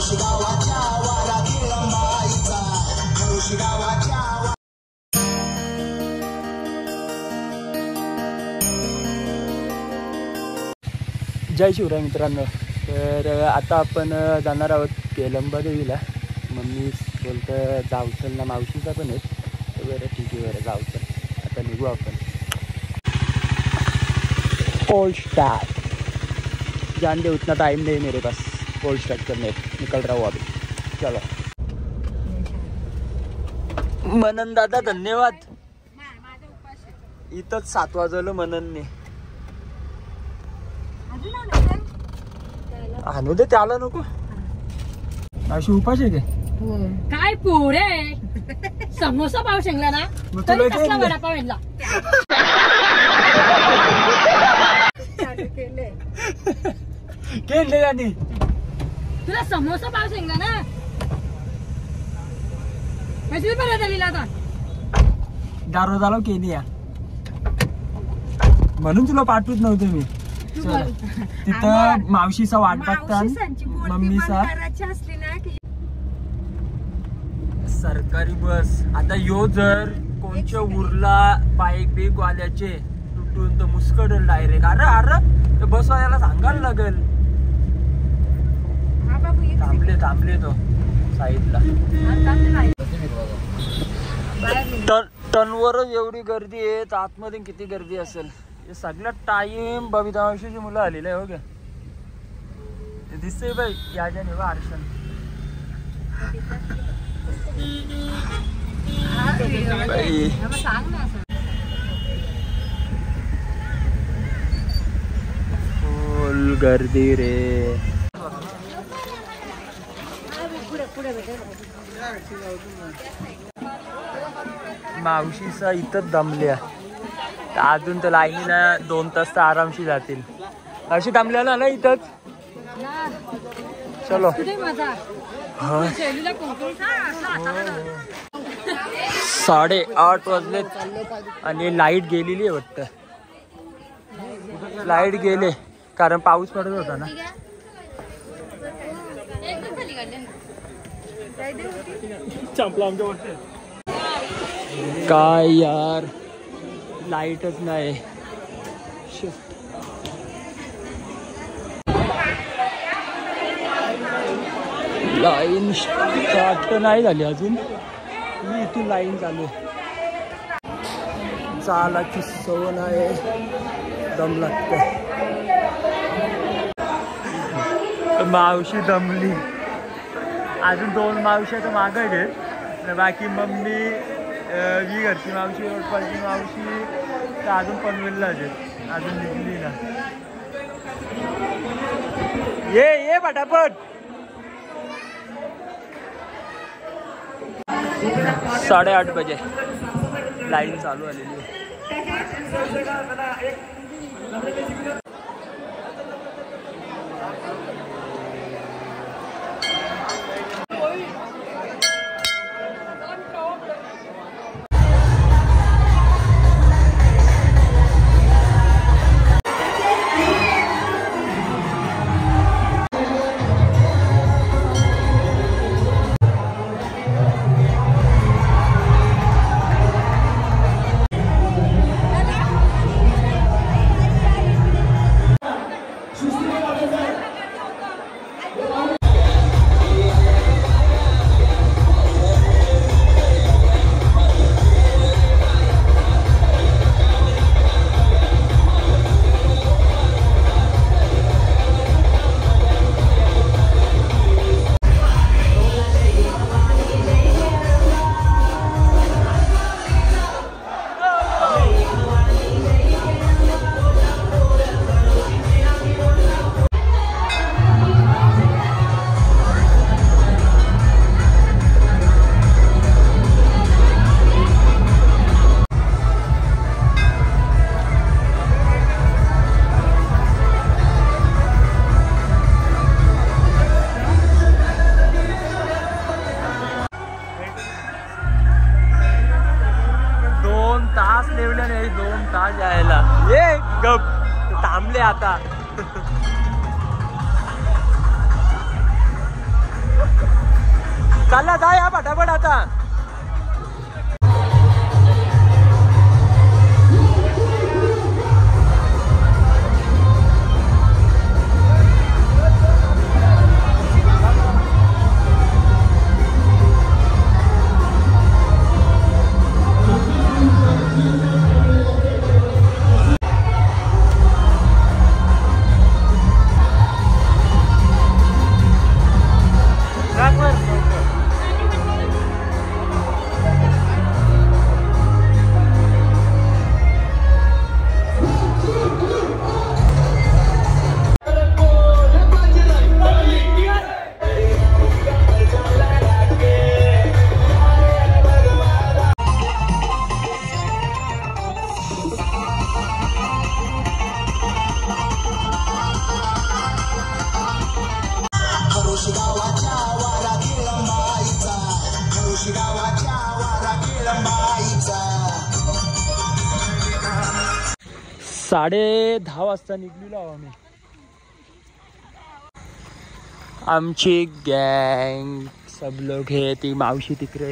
जय शिवराय मित्रांनो. तर आता आपण जाणार आहोत लंबादेवीला. मम्मी बोलतं जाऊ चल ना, मावशीचा पण आहे. तर बरं ठीक आहे, बरं जाऊ चल. आता निघू आपण. Cold start. जान दे, उतना टाइम नहीं मेरे पास कोल्ड स्टार्ट करने. निकल रहा हूँ अभी. चलो मनन दादा धन्यवाद. इथंच 7 वाजवलं मननने. आणू दे त्याला, नको. अशी उपास आहे काय पोरे. समोसा पाव शेंगला ना, तरी कसला वडापाव आणला. केले आणि तुला समोसा पाव शेंगला ना, कशी परत आली आता. दारू झालो केली या, म्हणून तुला पाठवत नव्हते मी. तिथं मावशीचा वाट बघतात, मम्मीचा. सरकारी बस आता यो जर कोणच्या उरला बाईक बीक वाल्याचे तुटून तर मुस्कडल डायरेक्ट. अरे अरे बसवाल्याला सांगायला लागल. थांबले तो साईडला. टनवरच एवढी गर्दी आहे, तर आतमध्ये किती गर्दी असेल. हे सगळ्यात टाइम बबिता मावशीची मुलं आलेले आहे. हो गे ते दिसतंय बाई याच्या नेवा आरशन. फुल गर्दी रे. मावशीचा इथंच दमल्या. अजून तर लाईनीला 2 तास तर आरामशी जातील. अशी थांबल्याला ना इथंच. चलो 8:30 वाजलेत आणि लाईट गेलेली आहे वाटतं. लाईट गेले कारण पाऊस पडत होता ना. काय यार, लाईटच नाही. लाईन स्टार्ट नाही झाली अजून. मी इथून लाईन चालू. चालाची सवय आहे, दम लागते. मावशी दमली. अजून 2 मावशी तर मागं घे. बाकी मम्मी, ही घरची मावशी, वडपालची मावशी तर अजून पनवेलला अजून निघली ना. ये पटापट. 8:30 बजे लाईन चालू आलेली आहे. जायला ये गप थांबले आता. चालला जा या फटाफट आता. साडे 10 वाजता निघलेलो आहो आम्ही. आमची गँग सब लोग है. ती मावशी तिकडे